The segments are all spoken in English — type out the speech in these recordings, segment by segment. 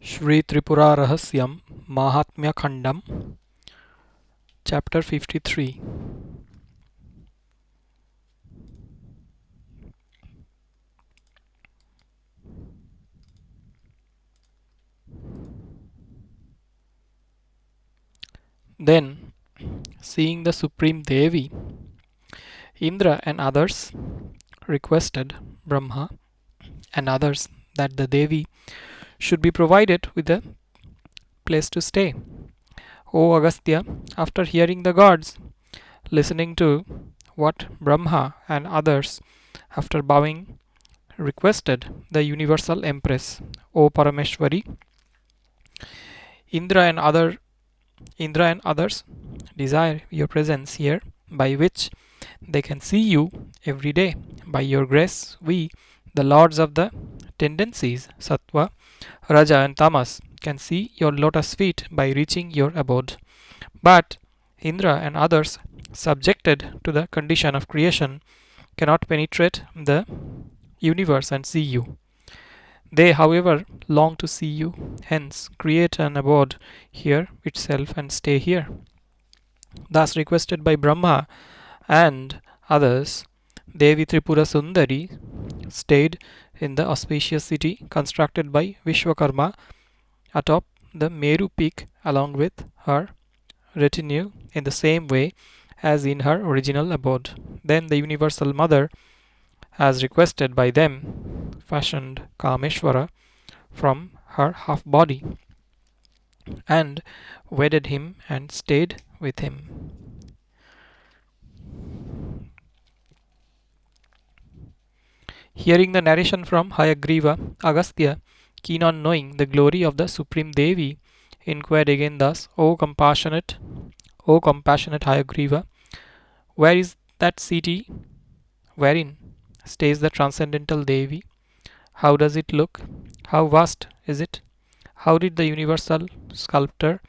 Shri Tripura Rahasyam MahatmyaKhandam, Chapter 53. Then, seeing the Supreme Devi, Indra and others requested Brahma and others that the Devi should be provided with a place to stay. O Agastya, after hearing the gods, listening to what Brahma and others, after bowing, requested the Universal Empress, O Parameshwari, Indra and other Indra and others desire your presence here, by which they can see you every day. By your grace, we, the lords of the tendencies, Sattva, Raja, and Tamas, can see your lotus feet by reaching your abode. But Indra and others, subjected to the condition of creation, cannot penetrate the universe and see you. They, however, long to see you, hence create an abode here itself and stay here. Thus requested by Brahma and others, Devi Tripura Sundari stayed in the auspicious city constructed by Visvakarma atop the Meru peak along with her retinue in the same way as in her original abode. Then the Universal Mother, as requested by them, fashioned Kamesvara from her half body and wedded him and stayed with him. Hearing the narration from Hayagriva, Agastya, keen on knowing the glory of the Supreme Devi, inquired again thus, O compassionate Hayagriva, where is that city wherein stays the transcendental Devi? How does it look? How vast is it? How did the universal sculptor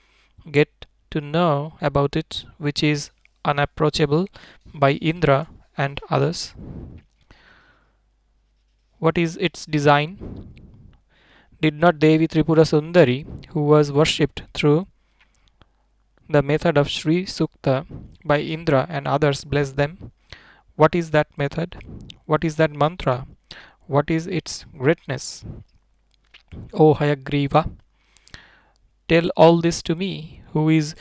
get to know about it, which is unapproachable by Indra and others? What is its design? Did not Devi Tripura Sundari, who was worshipped through the method of Srisukta by Indra and others, bless them? What is that method? What is that mantra? What is its greatness? O Hayagriva, tell all this to me, who is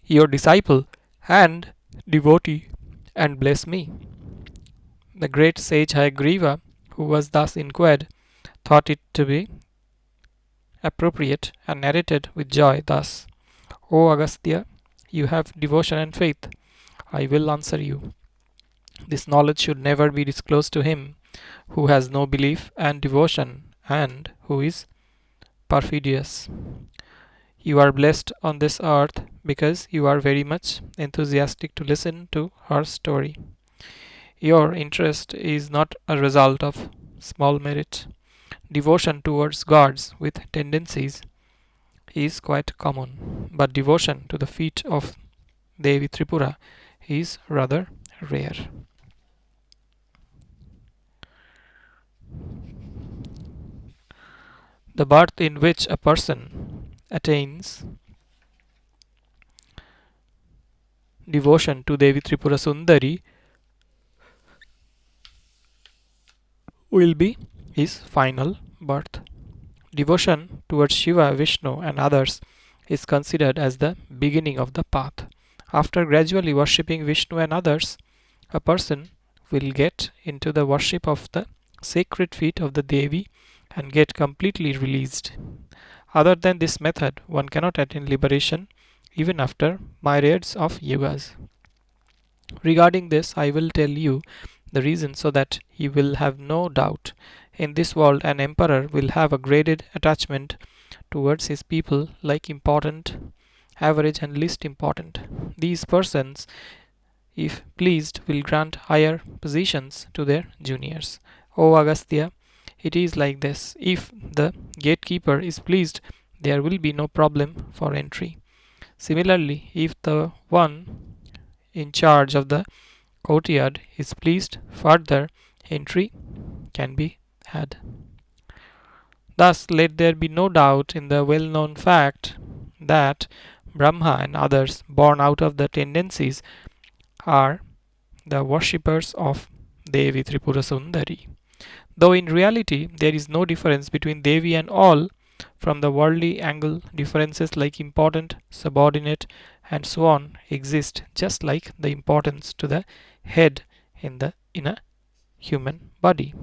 your disciple and devotee, and bless me. The great sage Hayagriva, who was thus inquired, thought it to be appropriate and narrated with joy thus: O Agastya, you have devotion and faith. I will answer you. This knowledge should never be disclosed to him who has no belief and devotion and who is perfidious. You are blessed on this earth because you are very much enthusiastic to listen to her story. Your interest is not a result of small merit. Devotion towards gods with tendencies is quite common, but devotion to the feet of Devi Tripura is rather rare. The birth in which a person attains devotion to Devi Tripura Sundari will be his final birth. Devotion towards Shiva, Vishnu, and others is considered as the beginning of the path. After gradually worshipping Vishnu and others, a person will get into the worship of the sacred feet of the Devi and get completely released. Other than this method, one cannot attain liberation even after myriads of yugas. Regarding this, I will tell you the reason so that you will have no doubt. In this world, an emperor will have a graded attachment towards his people, like important, average, and least important. These persons, if pleased, will grant higher positions to their juniors. O Agastya, it is like this. If the gatekeeper is pleased, there will be no problem for entry. Similarly, if the one in charge of the courtyard is pleased, further entry can be had. Thus, let there be no doubt in the well known fact that Brahma and others born out of the tendencies are the worshippers of Devi Tripura Sundari. Though in reality there is no difference between Devi and all, from the worldly angle, differences like important, subordinate, and so on exist just like the importance to the head in a human body.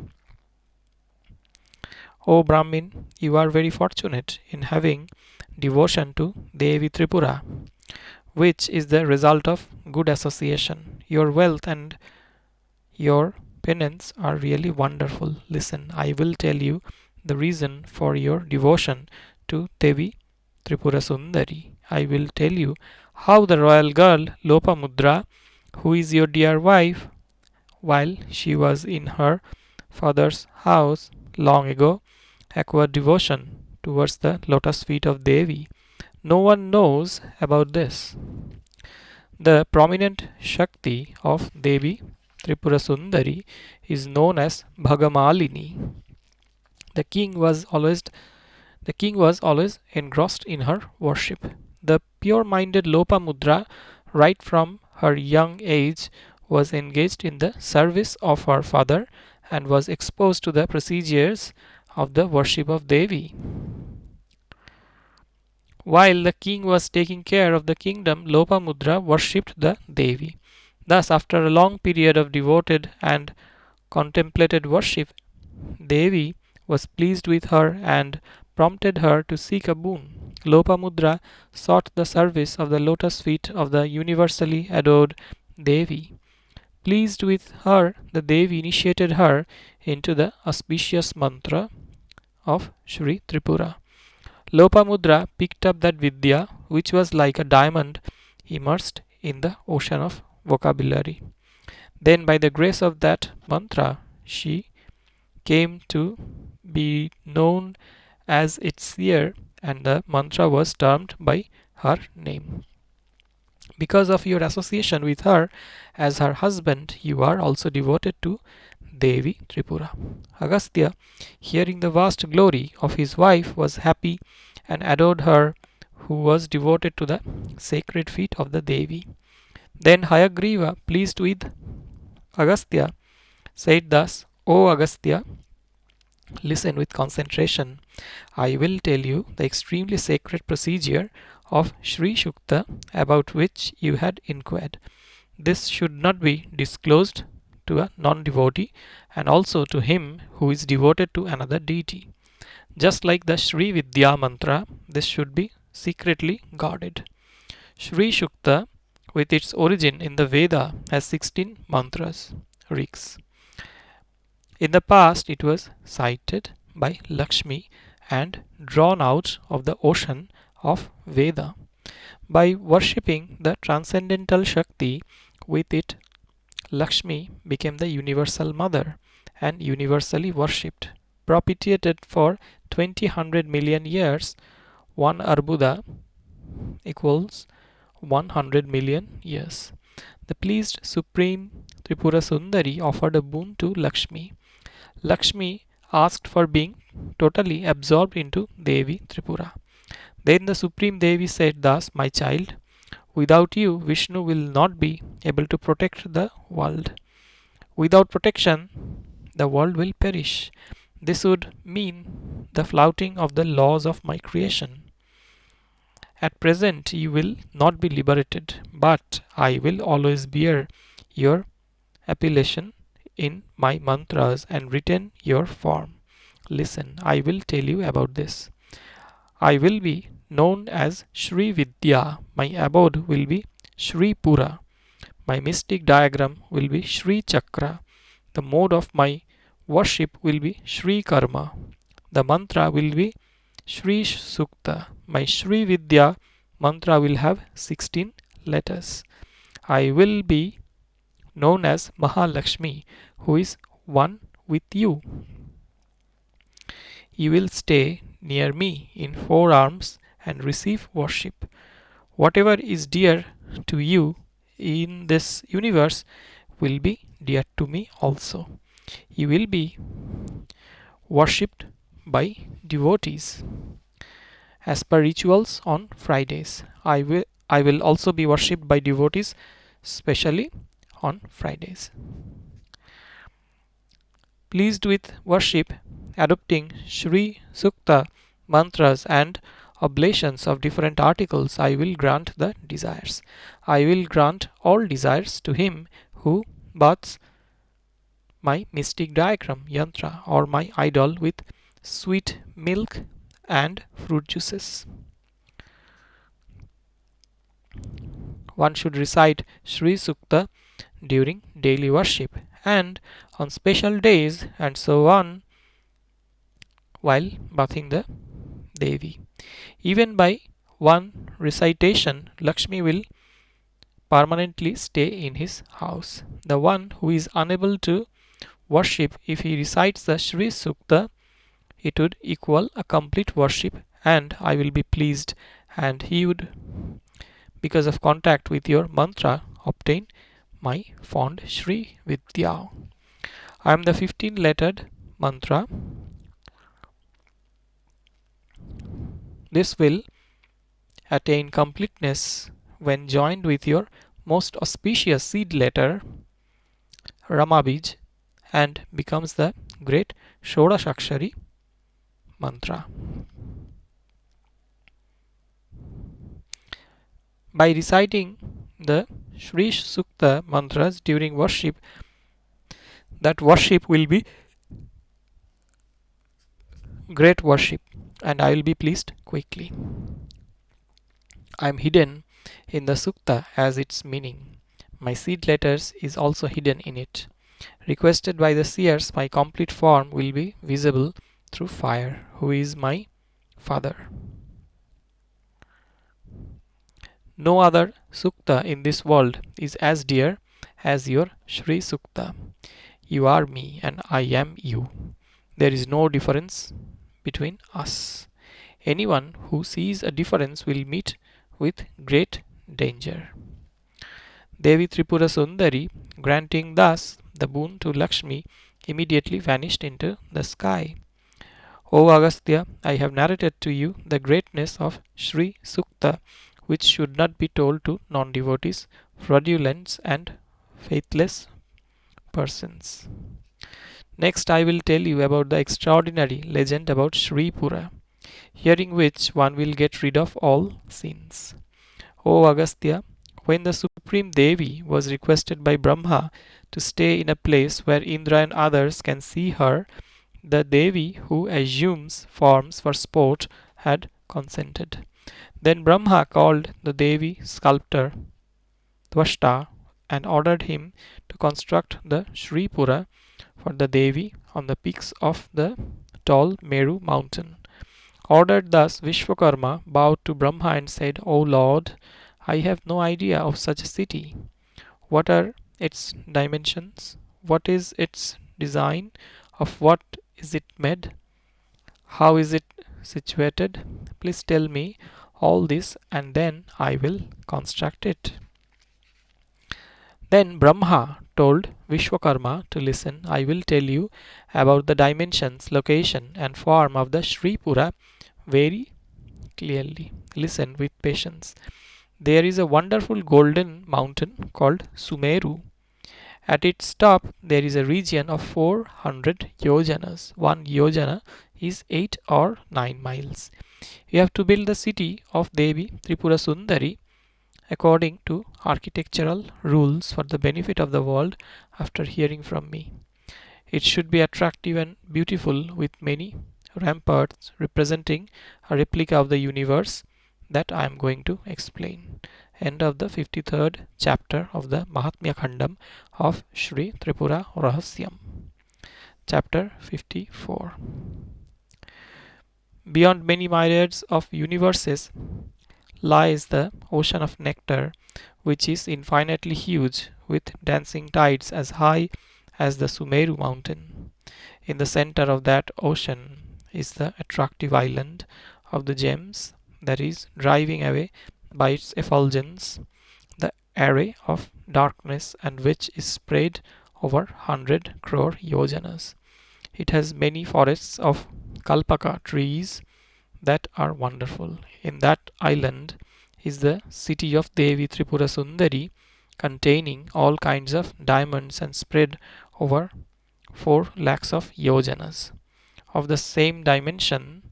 O Brahmin, you are very fortunate in having devotion to Devi Tripura, which is the result of good association. Your wealth and your penance are really wonderful. Listen, I will tell you the reason for your devotion to Devi Tripura Sundari. I will tell you how the royal girl Lopamudra, who is your dear wife, while she was in her father's house long ago, acquired devotion towards the lotus feet of Devi. No one knows about this. The prominent Shakti of Devi Tripura Sundari is known as Bhagamalini. The king was always the king was always engrossed in her worship. The pure-minded Lopamudra, right from her young age, was engaged in the service of her father and was exposed to the procedures of the worship of Devi. While the king was taking care of the kingdom, Lopamudra worshipped the Devi. Thus, after a long period of devoted and contemplated worship, Devi was pleased with her and prompted her to seek a boon. Lopamudra sought the service of the lotus feet of the universally adored Devi. Pleased with her, the Devi initiated her into the auspicious mantra of Sri Tripura. Lopamudra picked up that Vidya, which was like a diamond immersed in the ocean of vocabulary. Then, by the grace of that mantra, she came to be known as its seer, and the mantra was termed by her name. Because of your association with her as her husband, you are also devoted to Devi Tripura. Agastya, hearing the vast glory of his wife, was happy and adored her, who was devoted to the sacred feet of the Devi. Then Hayagriva, pleased with Agastya, said thus, O Agastya, listen with concentration. I will tell you the extremely sacred procedure of Srisukta about which you had inquired. This should not be disclosed to a non-devotee and also to him who is devoted to another deity. Just like the Sri Vidya mantra, this should be secretly guarded. Sri Shukta, with its origin in the Veda, has 16 mantras, rigs. In the past, it was cited by Lakshmi and drawn out of the ocean of Veda. By worshipping the transcendental Shakti with it, Lakshmi became the universal mother and universally worshipped. Propitiated for 20 million years, 1 Arbuda equals 100 million years. The pleased Supreme Tripura Sundari offered a boon to Lakshmi. Lakshmi asked for being totally absorbed into Devi Tripura. Then the Supreme Devi said thus, my child, without you, Vishnu will not be able to protect the world. Without protection, the world will perish. This would mean the flouting of the laws of my creation. At present, you will not be liberated, but I will always bear your appellation in my mantras and retain your form. Listen, I will tell you about this. I will be known as Sri Vidya. My abode will be Sripura. My mystic diagram will be Sri Chakra. The mode of my worship will be Sri Karma. The mantra will be Sri Sukta. My Sri Vidya mantra will have 16 letters. I will be known as Mahalakshmi, who is one with you. You will stay near me in 4 arms and receive worship. Whatever is dear to you in this universe will be dear to me also. You will be worshipped by devotees as per rituals on Fridays. I will also be worshipped by devotees, especially on Fridays. Pleased with worship, adopting Sri Sukta mantras and oblations of different articles, I will grant the desires. I will grant all desires to him who baths my mystic diagram yantra or my idol with sweet milk and fruit juices. One should recite Sri Sukta during daily worship and on special days and so on while bathing the Devi. Even by one recitation, Lakshmi will permanently stay in his house. The one who is unable to worship, if he recites the Sri Sukta, it would equal a complete worship and I will be pleased, and he would, because of contact with your mantra, obtain my fond Sri Vidya. I am the 15 lettered mantra. This will attain completeness when joined with your most auspicious seed letter Ramabij and becomes the great Shodashakshari mantra. By reciting the Sri Sukta mantras during worship, that worship will be great worship and I will be pleased quickly. I am hidden in the Sukta as its meaning. My seed letters is also hidden in it. Requested by the seers, my complete form will be visible through fire, who is my father. No other Sukta in this world is as dear as your Sri Sukta. You are me and I am you. There is no difference between us. Anyone who sees a difference will meet with great danger. Devi Tripura Sundari, granting thus the boon to Lakshmi, immediately vanished into the sky. O Agastya, I have narrated to you the greatness of Sri Sukta, which should not be told to non-devotees, fraudulents and faithless persons. Next I will tell you about the extraordinary legend about Sripura, hearing which one will get rid of all sins. O Agastya, when the Supreme Devi was requested by Brahma to stay in a place where Indra and others can see her, the Devi, who assumes forms for sport, had consented. Then Brahma called the Devi sculptor Tvashta and ordered him to construct the Sripura for the Devi on the peaks of the tall Meru mountain. Ordered thus, Visvakarma bowed to Brahma and said, O Lord, I have no idea of such a city. What are its dimensions? What is its design? Of what is it made? How is it situated? Please tell me all this and then I will construct it. Then Brahma told Vishwakarma to listen. I will tell you about the dimensions, location and form of the Sripura very clearly. Listen with patience. There is a wonderful golden mountain called Sumeru. At its top there is a region of 400 yojanas. One yojana is 8 or 9 miles. You have to build the city of Devi Tripura Sundari according to architectural rules for the benefit of the world after hearing from me. It should be attractive and beautiful with many ramparts representing a replica of the universe that I am going to explain. End of the 53rd chapter of the MahatmyaKhandam of Sri Tripura Rahasyam. Chapter 54. Beyond many myriads of universes lies the ocean of nectar, which is infinitely huge, with dancing tides as high as the Sumeru mountain. In the center of that ocean is the attractive island of the gems that is driving away by its effulgence the array of darkness, and which is spread over 100 crore yojanas. It has many forests of kalpaka trees that are wonderful. In that island is the city of Devi Tripura Sundari, containing all kinds of diamonds and spread over 4 lakhs of yojanas. Of the same dimension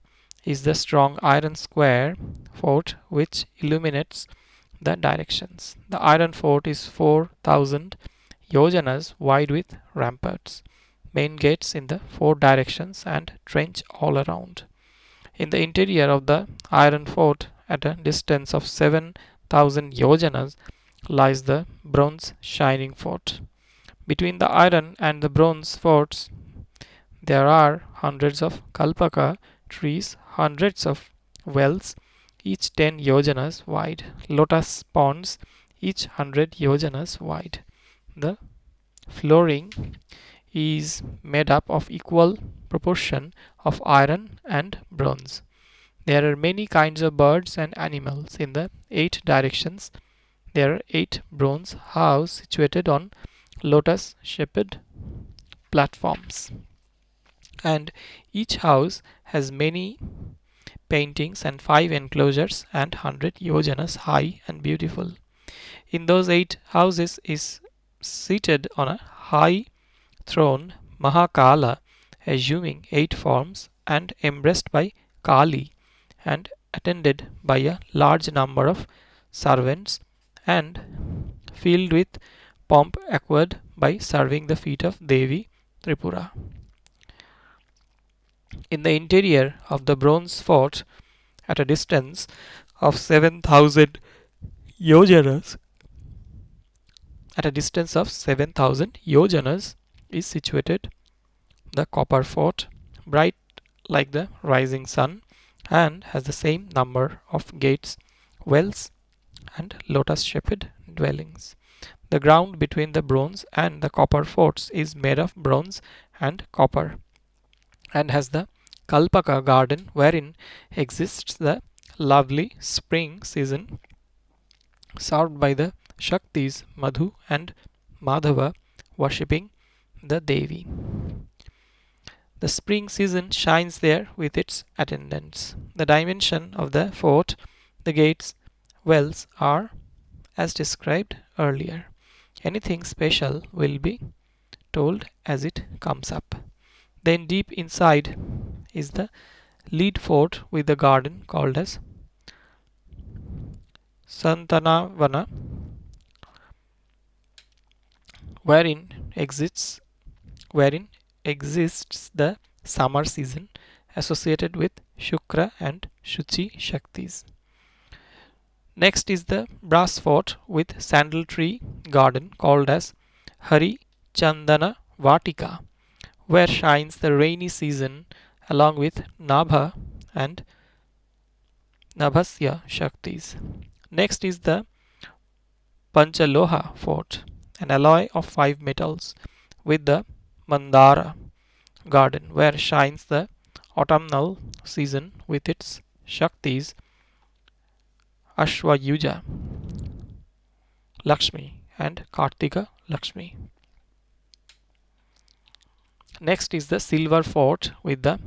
is the strong iron square fort which illuminates the directions. The iron fort is 4,000 yojanas wide with ramparts, main gates in the 4 directions, and trench all around. In the interior of the iron fort, at a distance of 7,000 yojanas, lies the bronze shining fort. Between the iron and the bronze forts, there are hundreds of kalpaka trees, hundreds of wells, each 10 yojanas wide, lotus ponds, each 100 yojanas wide. The flooring is made up of equal proportion of iron and bronze. There are many kinds of birds and animals in the 8 directions. There are 8 bronze houses situated on lotus-shaped platforms, and each house has many paintings and 5 enclosures and 100 yojanas high and beautiful. In those 8 houses is seated on a high throne Mahakala, assuming 8 forms and embraced by Kali, and attended by a large number of servants, and filled with pomp acquired by serving the feet of Devi Tripura. In the interior of the bronze fort, at a distance of 7,000 yojanas, is situated the copper fort, bright like the rising sun, and has the same number of gates, wells, and lotus-shaped dwellings. The ground between the bronze and the copper forts is made of bronze and copper, and has the Kalpaka garden wherein exists the lovely spring season, served by the Shaktis Madhu and Madhava worshipping the Devi. The spring season shines there with its attendants. The dimension of the fort, the gates, wells are as described earlier. Anything special will be told as it comes up. Then deep inside is the lead fort with the garden called as Santanavana, wherein exists the summer season associated with Shukra and Shuchi Shaktis. Next is the brass fort with sandal tree garden called as Hari Chandana Vatika, where shines the rainy season along with Nabha and Nabhasya Shaktis. Next is the Panchaloha fort, an alloy of 5 metals, with the Mandara garden, where shines the autumnal season with its Shaktis Ashwayuja Lakshmi and Kartika Lakshmi. Next is the silver fort with the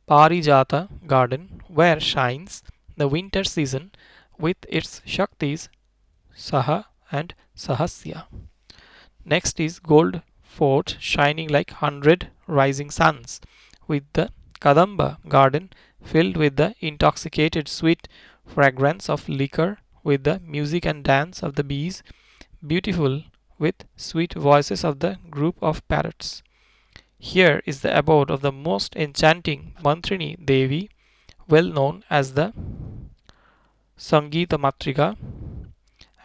Parijata garden, where shines the winter season with its Shaktis Saha and Sahasya. Next is gold fort shining like 100 rising suns, with the Kadamba garden filled with the intoxicated sweet fragrance of liquor, with the music and dance of the bees, beautiful with sweet voices of the group of parrots. Here is the abode of the most enchanting Mantrini Devi, well known as the Sangita Matrika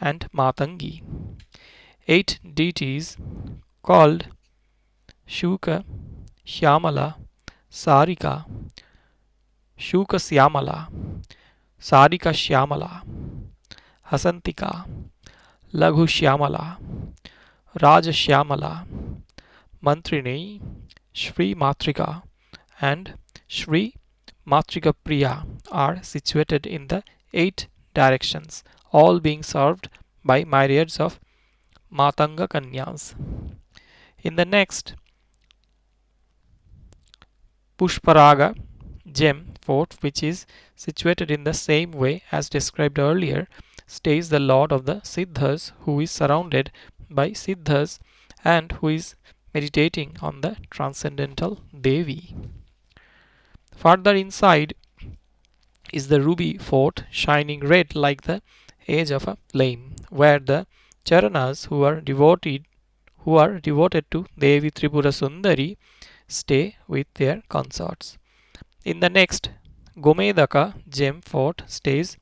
and Matangi. 8 deities called Shuka, Shyamala, Sarika, Shuka Syamala, Sarika Shyamala, Hasantika, Laghu Shyamala, Raja Shyamala, Mantrini, Shri Matrika, and Shri Matrika Priya are situated in the 8 directions, all being served by myriads of Matanga Kanyas. In the next Pushparaga gem fort, which is situated in the same way as described earlier, stays the Lord of the Siddhas, who is surrounded by Siddhas and who is meditating on the transcendental Devi. Further inside is the ruby fort, shining red like the edge of a flame, where the Charanas who are devoted to Devi Tripura Sundari stay with their consorts. In the next Gomedaka gem fort stays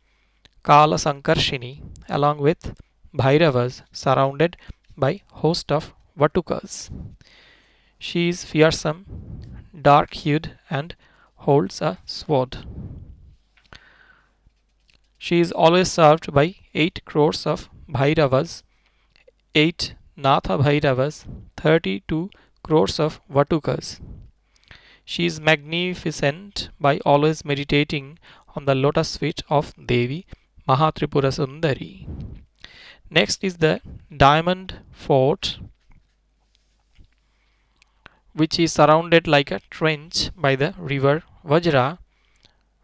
Kala Sankarshini along with Bhairavas, surrounded by host of Vatukas. She is fearsome, dark-hued and holds a sword. She is always served by 8 crores of Bhairavas, 8 Natha Bhairavas, 32 crores of Vatukas. She is magnificent by always meditating on the lotus feet of Devi Mahatripura Sundari. Next is the diamond fort, which is surrounded like a trench by the river Vajra,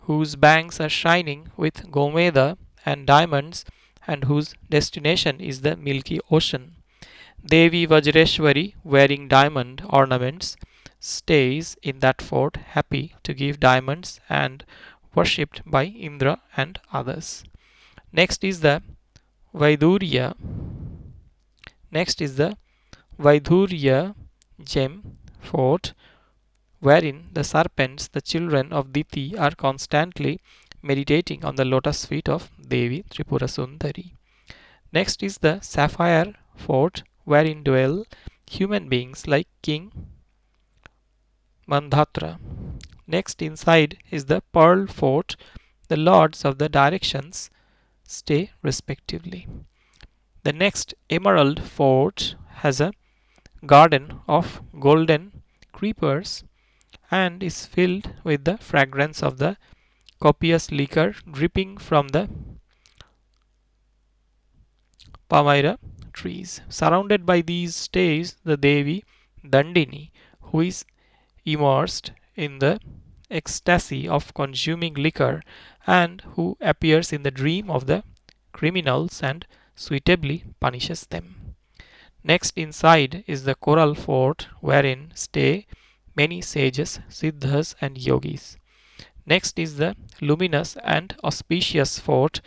whose banks are shining with Gomeda and diamonds and whose destination is the Milky Ocean. Devi Vajreshwari, wearing diamond ornaments, stays in that fort, happy to give diamonds and worshipped by Indra and others. Next is the Vaidurya. Next is the Vaidurya gem fort, wherein the serpents, the children of Diti, are constantly meditating on the lotus feet of Devi Tripura Sundari. Next is the sapphire fort, wherein dwell human beings like King Mandhatra. Next inside is the pearl fort. The lords of the directions stay respectively. The next emerald fort has a garden of golden creepers and is filled with the fragrance of the copious liquor dripping from the Palmyra trees. Surrounded by these stays the Devi Dandini, who is immersed in the ecstasy of consuming liquor and who appears in the dream of the criminals and suitably punishes them. Next inside is the coral fort, wherein stay many sages, siddhas and yogis. Next is the luminous and auspicious fort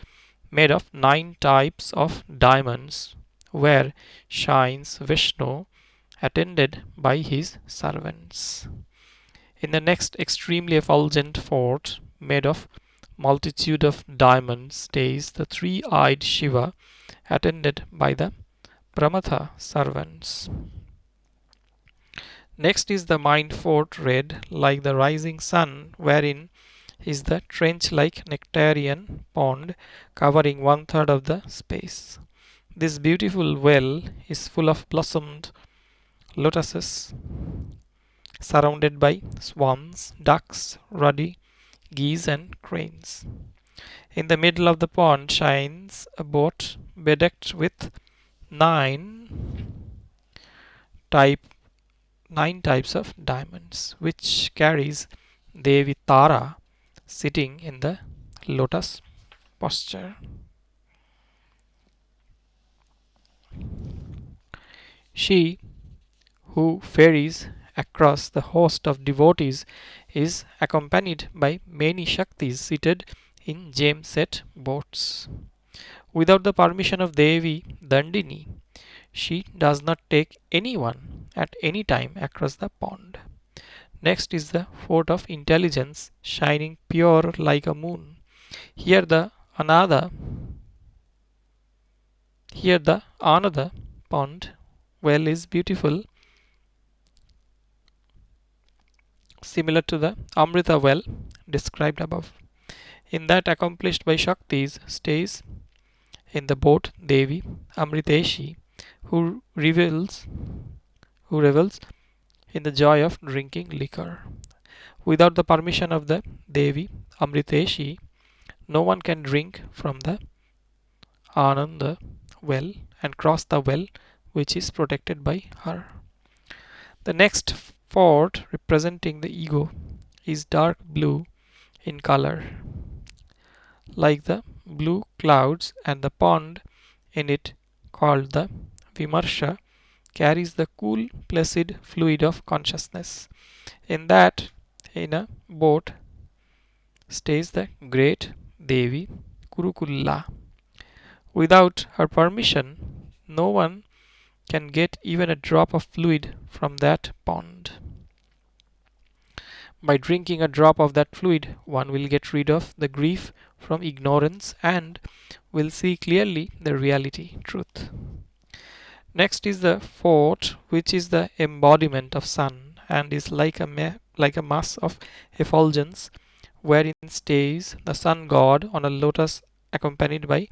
made of 9 types of diamonds, where shines Vishnu attended by his servants. In the next extremely effulgent fort made of multitude of diamonds stays the three-eyed Shiva attended by the Pramatha servants. Next is the mind fort red like the rising sun, wherein is the trench-like nectarian pond covering 1/3 of the space. This beautiful well is full of blossomed lotuses surrounded by swans, ducks, ruddy geese and cranes. In the middle of the pond shines a boat bedecked with 9 type 9 types of diamonds, which carries Devi Tara sitting in the lotus posture. She who ferries across the host of devotees is accompanied by many Shaktis seated in gem-set boats. Without the permission of Devi Dandini, she does not take anyone at any time across the pond. Next is the fort of intelligence, shining pure like a moon. Here the Another pond well is beautiful, similar to the Amrita well described above. In that accomplished by Shaktis stays in the boat Devi Amriteshi, who revels in the joy of drinking liquor. Without the permission of the Devi Amriteshi, no one can drink from the Ananda well and cross the well which is protected by her. The next fort representing the ego is dark blue in color, like the blue clouds, and the pond in it, called the Vimarsha, carries the cool, placid fluid of consciousness. In that, in a boat, stays the great Devi Kurukulla. Without her permission, no one can get even a drop of fluid from that pond. By drinking a drop of that fluid, one will get rid of the grief from ignorance and will see clearly the reality, truth. Next is the fort, which is the embodiment of sun and is like a mass of effulgence, wherein stays the sun god on a lotus accompanied by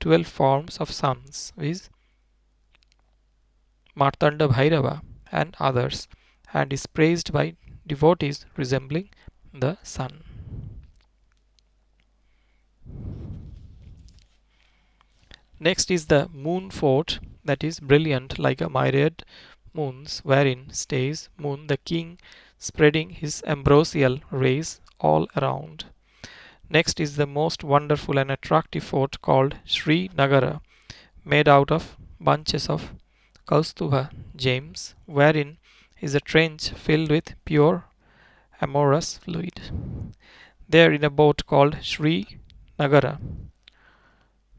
12 forms of suns, viz. Martanda Bhairava and others, and is praised by devotees resembling the sun. Next is the moon fort, that is brilliant like a myriad moons, wherein stays Moon the king, spreading his ambrosial rays all around. Next is the most wonderful and attractive fort called Sri Nagara, made out of bunches of Kaustubha gems, wherein is a trench filled with pure amorous fluid. There in a boat called Sri Nagara,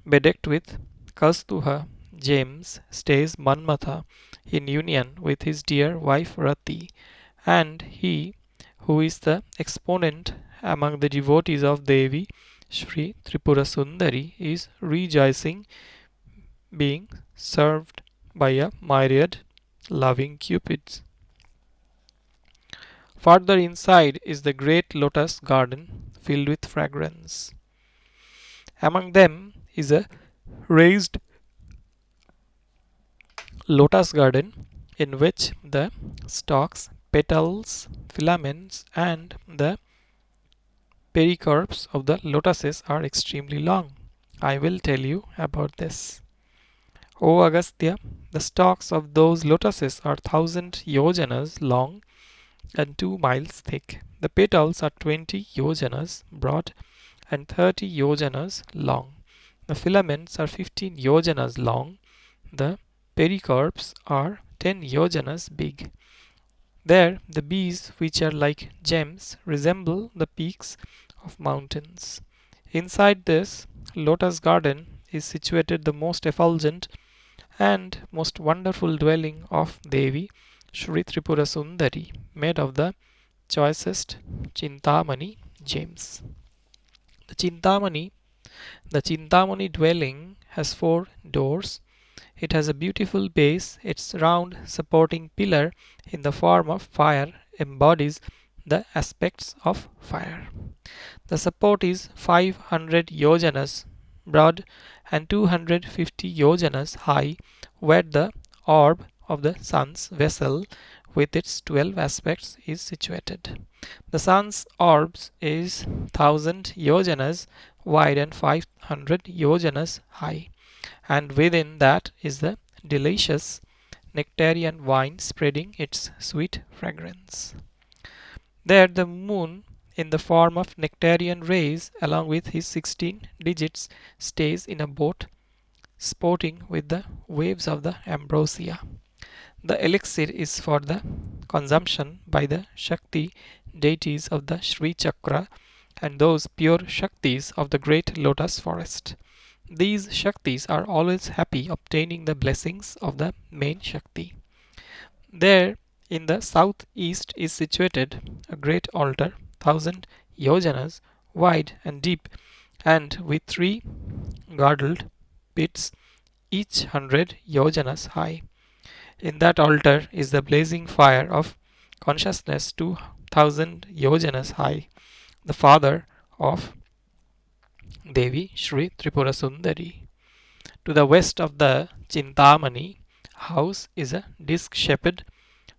bedecked with Kaustubha gems, stays Manmatha in union with his dear wife Rati, and he who is the exponent among the devotees of Devi Shri Tripura Sundari is rejoicing, being served by a myriad loving cupids. Further inside is the great lotus garden filled with fragrance. Among them is a raised lotus garden in which the stalks, petals, filaments, and the pericarps of the lotuses are extremely long. I will tell you about this. O Agastya, the stalks of those lotuses are 1,000 yojanas long and 2 miles thick. The petals are 20 yojanas broad and 30 yojanas long. The filaments are 15 yojanas long. The pericarps are 10 yojanas big. There, the bees, which are like gems, resemble the peaks of mountains. Inside this lotus garden is situated the most effulgent and most wonderful dwelling of Devi Shri Tripura Sundari, made of the choicest Chintamani gems. The Chintamani dwelling has 4 doors. It has a beautiful base. Its round supporting pillar in the form of fire embodies the aspects of fire. The support is 500 yojanas broad and 250 yojanas high, where the orb of the sun's vessel with its 12 aspects is situated. The sun's orbs is 1,000 yojanas wide and 500 yojanas high, and within that is the delicious nectarian wine spreading its sweet fragrance. There the moon, in the form of nectarian rays, along with his 16 digits, stays in a boat, sporting with the waves of the ambrosia. The elixir is for the consumption by the Shakti deities of the Sri Chakra and those pure Shaktis of the great lotus forest. These Shaktis are always happy obtaining the blessings of the main Shakti. There in the southeast is situated a great altar, 1,000 yojanas wide and deep, and with 3 girdled pits, each 100 yojanas high. In that altar is the blazing fire of consciousness 2,000 yojanas high, the father of Devi Shri Tripura Sundari. To the west of the Chintamani house is a disc-shaped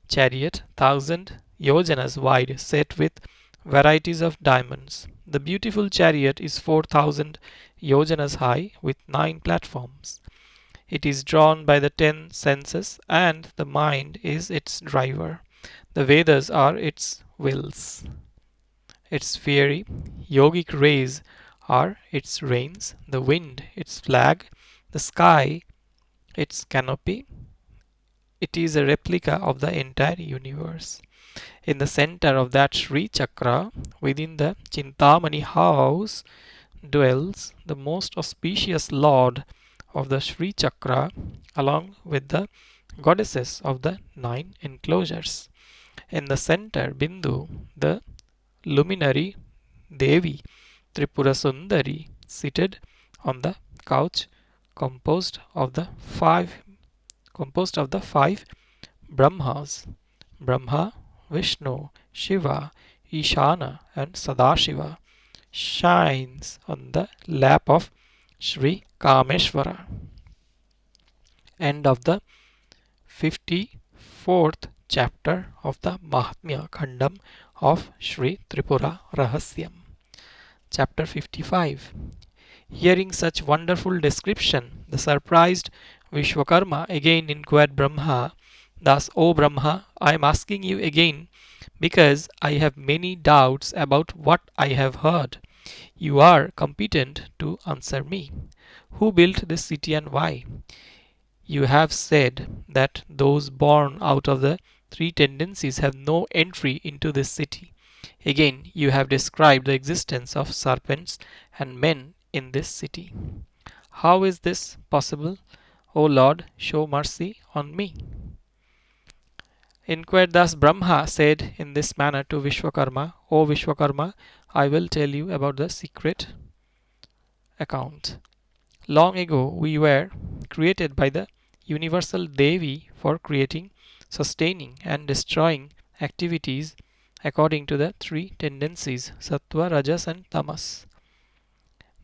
chariot 1,000 yojanas wide, set with varieties of diamonds. The beautiful chariot is 4,000 yojanas high with 9 platforms. It is drawn by the 10 senses and the mind is its driver. The Vedas are its wheels. its fiery yogic rays are its reins, the wind its flag, the sky its canopy. It is a replica of the entire universe. In the center of that Sri Chakra, within the Chintamani house, dwells the most auspicious lord of the Sri Chakra, along with the goddesses of the nine enclosures. In the center Bindu, the luminary Devi Tripura Sundari, seated on the couch composed of the five Brahmas: Brahma, Vishnu, Shiva, Ishana, and Sadashiva, shines on the lap of Sri Kamesvara. End of the 54th chapter of the MahatmyaKhandam of Sri Tripura Rahasyam. Chapter 55. Hearing such wonderful description, the surprised Visvakarma again inquired Brahma, "Thus, O Brahma, I am asking you again because I have many doubts about what I have heard. You are competent to answer me. Who built this city and why? You have said that those born out of the three tendencies have no entry into this city. Again, you have described the existence of serpents and men in this city. How is this possible? O Lord, show mercy on me." Inquired thus Brahma said in this manner to Vishwakarma, "O Vishwakarma, I will tell you about the secret account. Long ago we were created by the universal Devi for creating, sustaining and destroying activities according to the three tendencies, Sattva, Rajas and Tamas.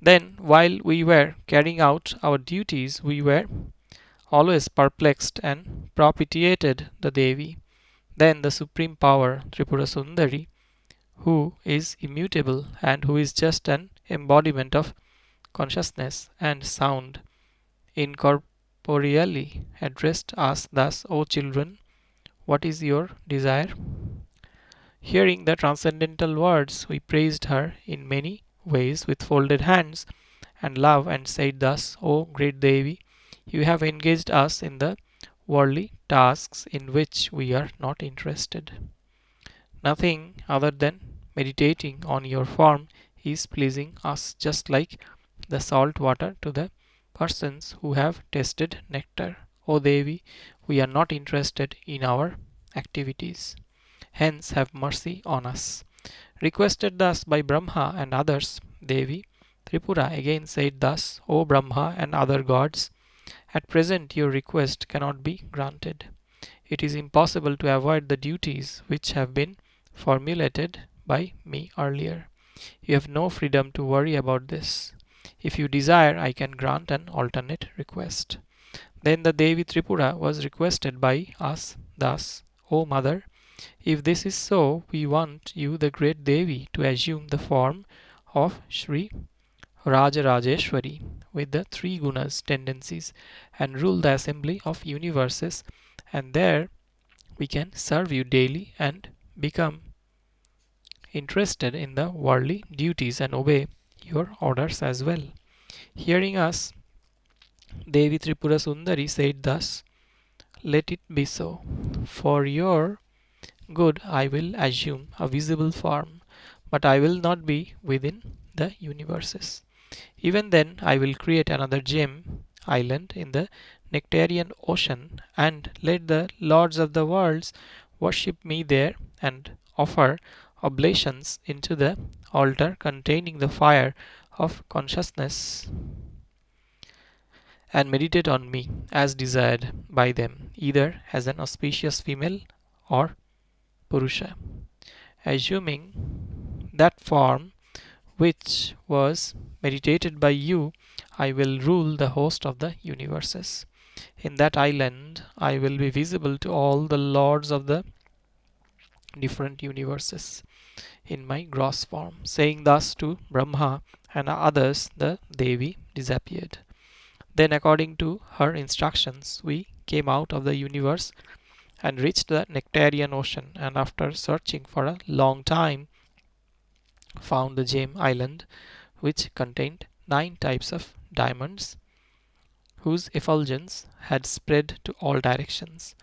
Then while we were carrying out our duties, we were always perplexed and propitiated the Devi. Then the Supreme Power, Tripura Sundari, who is immutable and who is just an embodiment of consciousness and sound, incorporeally addressed us thus, O children, what is your desire?" Hearing the transcendental words, we praised her in many ways with folded hands and love and said thus, "O great Devi, you have engaged us in the worldly tasks in which we are not interested. Nothing other than meditating on your form is pleasing us, just like the salt water to the persons who have tasted nectar. O Devi, we are not interested in our activities. Hence have mercy on us." Requested thus by Brahma and others, Devi Tripura again said thus, "O Brahma and other gods, at present your request cannot be granted. It is impossible to avoid the duties which have been formulated by me earlier. You have no freedom to worry about this. If you desire, I can grant an alternate request." Then the Devi Tripura was requested by us thus, "O Mother, if this is so, we want you, the great Devi, to assume the form of Sri Rajarajeshwari with the three gunas, tendencies, and rule the assembly of universes, and there we can serve you daily and become interested in the worldly duties and obey your orders as well." Hearing us, Devi Tripura Sundari said thus, "Let it be so. For your good I will assume a visible form, but I will not be within the universes. Even then I will create another gem island in the nectarian ocean, and let the lords of the worlds worship me there and offer oblations into the altar containing the fire of consciousness and meditate on me as desired by them, either as an auspicious female or Purusha. Assuming that form which was meditated by you, I will rule the host of the universes. In that island I will be visible to all the lords of the different universes in my gross form." Saying thus to Brahma and others, the Devi disappeared. Then according to her instructions, we came out of the universe and reached the nectarian ocean, and after searching for a long time found the gem island, which contained 9 types of diamonds, whose effulgence had spread to all directions.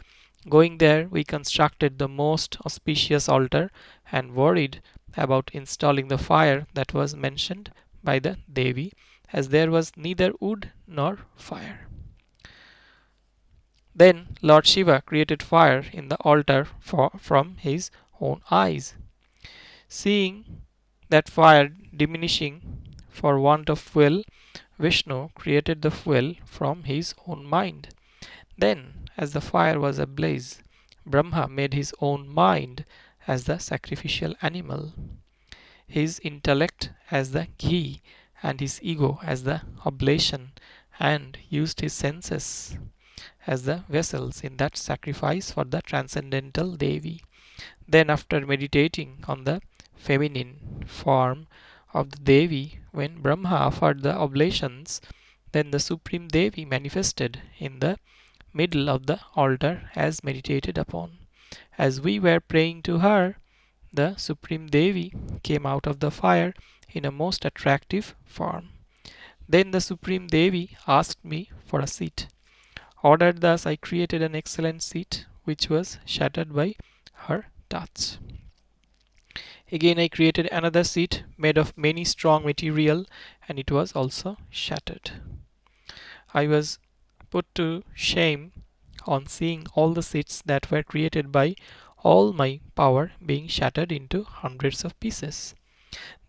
Going there, we constructed the most auspicious altar and worried about installing the fire that was mentioned by the Devi, as there was neither wood nor fire. Then Lord Shiva created fire in the altar from his own eyes. Seeing that fire diminishing for want of fuel, Vishnu created the fuel from his own mind. Then, as the fire was ablaze, Brahma made his own mind as the sacrificial animal, his intellect as the ghee, and his ego as the oblation, and used his senses as the vessels in that sacrifice for the transcendental Devi. Then, after meditating on the feminine form of the Devi, when Brahma offered the oblations, then the Supreme Devi manifested in the middle of the altar as meditated upon. As we were praying to her, the Supreme Devi came out of the fire in a most attractive form. Then the Supreme Devi asked me for a seat. Ordered thus, I created an excellent seat which was shattered by her touch. Again, I created another seat made of many strong material, and it was also shattered. I was put to shame on seeing all the seats that were created by all my power being shattered into hundreds of pieces.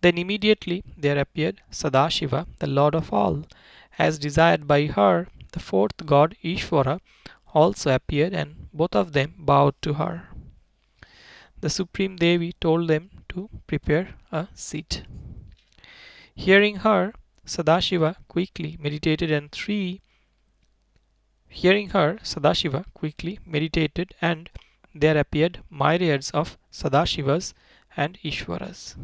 Then immediately there appeared Sadashiva, the Lord of all. As desired by her, the fourth god Ishvara also appeared, and both of them bowed to her. The Supreme Devi told them to prepare a seat. Hearing her, Sadashiva quickly meditated and there appeared myriads of Sadashivas and Ishwaras.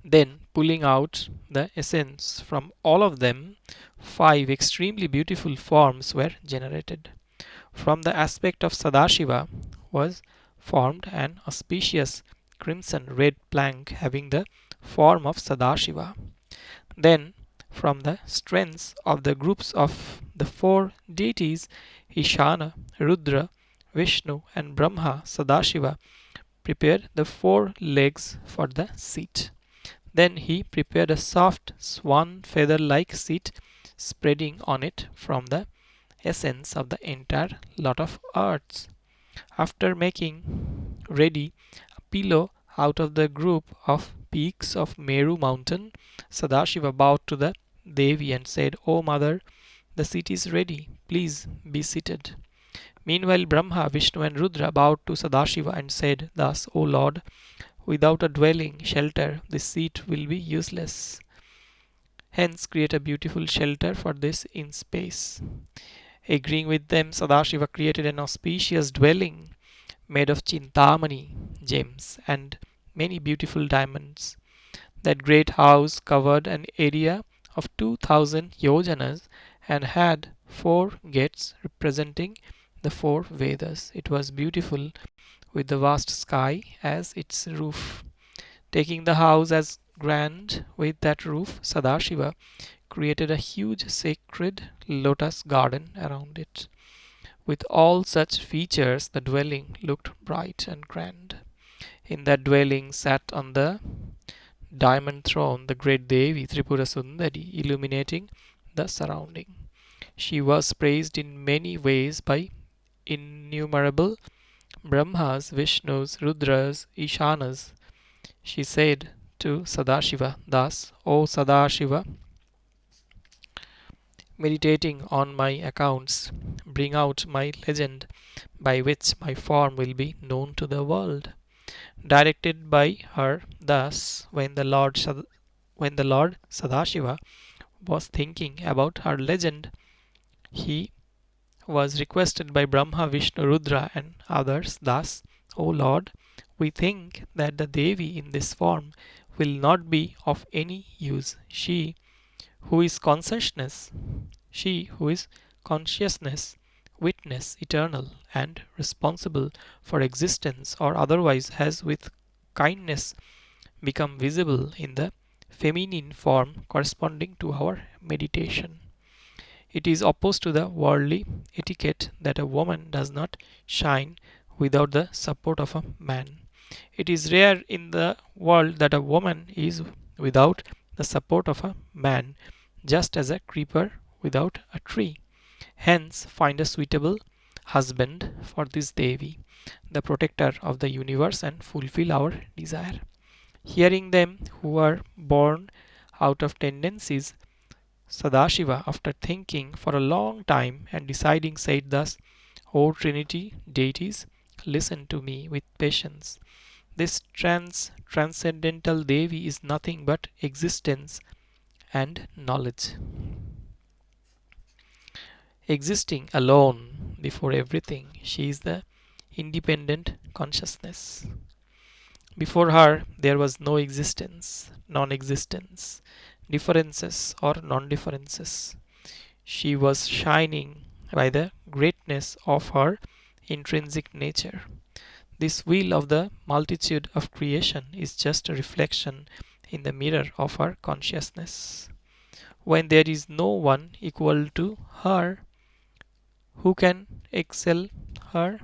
Then, pulling out the essence from all of them, 5 extremely beautiful forms were generated. From the aspect of Sadashiva was formed an auspicious crimson red plank having the form of Sadashiva. Then, from the strengths of the groups of the 4 deities, Ishana, Rudra, Vishnu, and Brahma, Sadashiva prepared the 4 legs for the seat. Then he prepared a soft swan feather like seat, spreading on it from the essence of the entire lot of earths. After making ready a pillow out of the group of peaks of Meru mountain, Sadashiva bowed to the Devi and said, O mother, the seat is ready. Please be seated. Meanwhile, Brahma, Vishnu, and Rudra bowed to Sadashiva and said, Thus, O Lord, without a dwelling, shelter, this seat will be useless. Hence, create a beautiful shelter for this in space. Agreeing with them, Sadashiva created an auspicious dwelling made of Chintamani gems and many beautiful diamonds. That great house covered an area of 2000 yojanas and had 4 gates representing the 4 Vedas. It was beautiful with the vast sky as its roof. Taking the house as grand with that roof, Sadashiva created a huge sacred lotus garden around it. With all such features, the dwelling looked bright and grand. In that dwelling sat on the diamond throne the great Devi Tripura Sundari, illuminating the surrounding. She was praised in many ways by innumerable Brahmas, Vishnus, Rudras, Ishanas. She said to Sadashiva thus, O Sadashiva, meditating on my accounts, bring out my legend by which my form will be known to the world. Directed by her thus, when the Lord Sadashiva was thinking about her legend, he was requested by Brahma, Vishnu, Rudra, and others thus, O Lord, we think that the Devi in this form will not be of any use. Who is consciousness, she who is consciousness, witness, eternal, and responsible for existence, or otherwise has with kindness become visible in the feminine form corresponding to our meditation. It is opposed to the worldly etiquette that a woman does not shine without the support of a man. It is rare in the world that a woman is without the support of a man, just as a creeper without a tree. Hence, find a suitable husband for this Devi, the protector of the universe, and fulfill our desire. Hearing them who are born out of tendencies, Sadashiva, after thinking for a long time and deciding, said thus: O Trinity deities, listen to me with patience. This transcendental Devi is nothing but existence and knowledge, existing alone before everything. She is the independent consciousness. Before her there was no existence, non existence, differences or non differences. She was shining by the greatness of her intrinsic nature. This wheel of the multitude of creation is just a reflection in the mirror of her consciousness. When there is no one equal to her, who can excel her?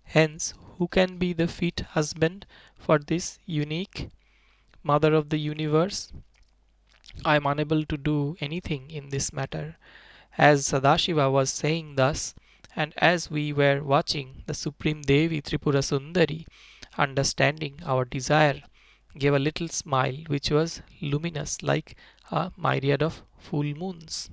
Hence, who can be the fit husband for this unique Mother of the universe? I am unable to do anything in this matter. As Sadashiva was saying thus, and as we were watching, the Supreme Devi Tripura Sundari, understanding our desire, gave a little smile which was luminous like a myriad of full moons.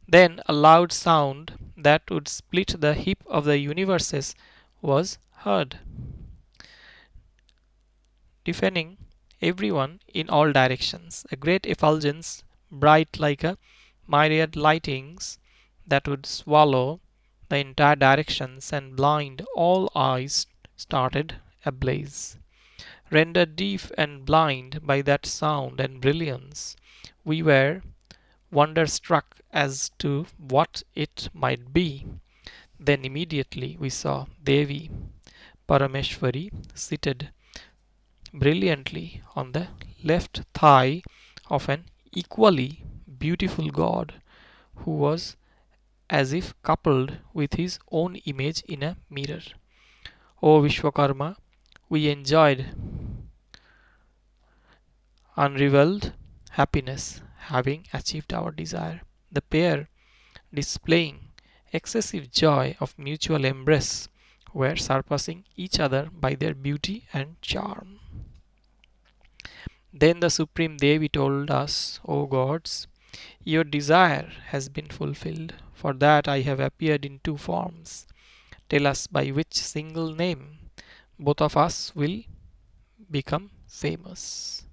Then a loud sound that would split the hip of the universes was heard, deafening everyone in all directions. A great effulgence, bright like a myriad lightnings, that would swallow the entire directions and blind all eyes, started ablaze. Rendered deaf and blind by that sound and brilliance, we were wonder-struck as to what it might be. Then immediately we saw Devi Parameshwari seated brilliantly on the left thigh of an equally beautiful god, who was as if coupled with his own image in a mirror. O Visvakarma, we enjoyed unrivaled happiness, having achieved our desire. The pair, displaying excessive joy of mutual embrace, were surpassing each other by their beauty and charm. Then the Supreme Devi told us, O gods, your desire has been fulfilled. For that I have appeared in two forms. Tell us by which single name both of us will become famous.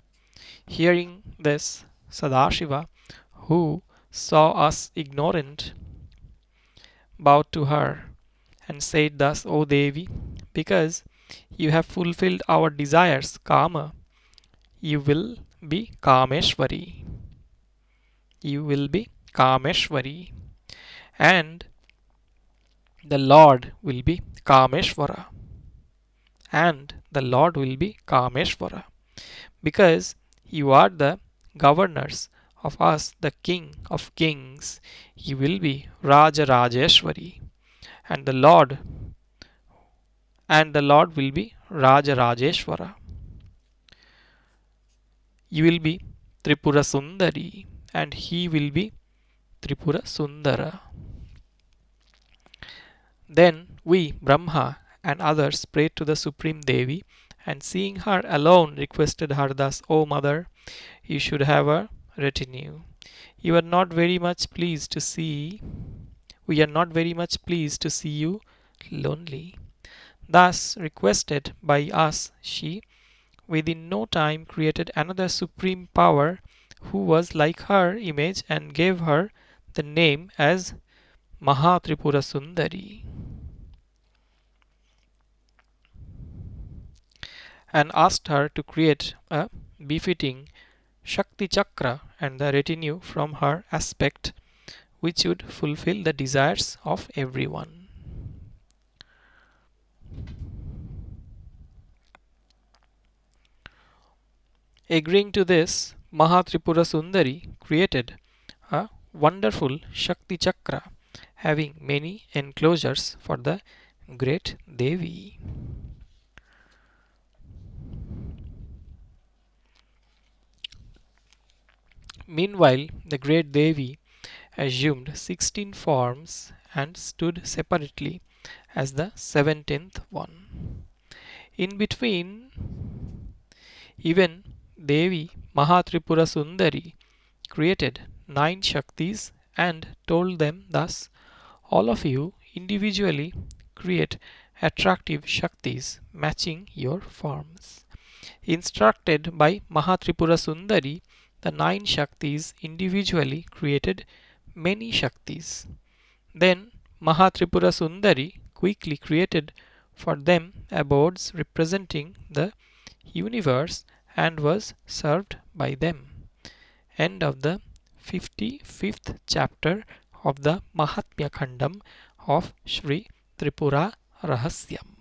Hearing this, Sadashiva, who saw us ignorant, bowed to her and said thus, O Devi, because you have fulfilled our desires, Kama, you will be Kamesvari. You will be Kamesvari. And the Lord will be Kamesvara. And the Lord will be Kamesvara. Because you are the governors of us, the King of Kings, you will be Raja Rajeshwari. And the Lord will be Raja Rajeshwara. You will be Tripura Sundari, and he will be Tripura Sundara. Then we, Brahma, and others prayed to the Supreme Devi, and seeing her alone, requested her thus, O Mother, you should have a retinue. You are not very much pleased to see. We are not very much pleased to see you lonely. Thus requested by us, she within no time created another supreme power who was like her image and gave her the name as Mahatripura Sundari, and asked her to create a befitting Shakti Chakra and the retinue from her aspect, which would fulfill the desires of everyone. Agreeing to this, Mahatripura Sundari created a wonderful Shakti Chakra having many enclosures for the great Devi. Meanwhile, the great Devi assumed 16 forms and stood separately as the 17th one. In between, even Devi Mahatripura Sundari created 9 Shaktis and told them thus, all of you individually create attractive Shaktis matching your forms. Instructed by Mahatripura Sundari, the 9 Shaktis individually created many Shaktis. Then Mahatripura Sundari quickly created for them abodes representing the universe and was served by them. End of the 55th chapter of the MahatmyaKhandam of Sri Tripura Rahasyam.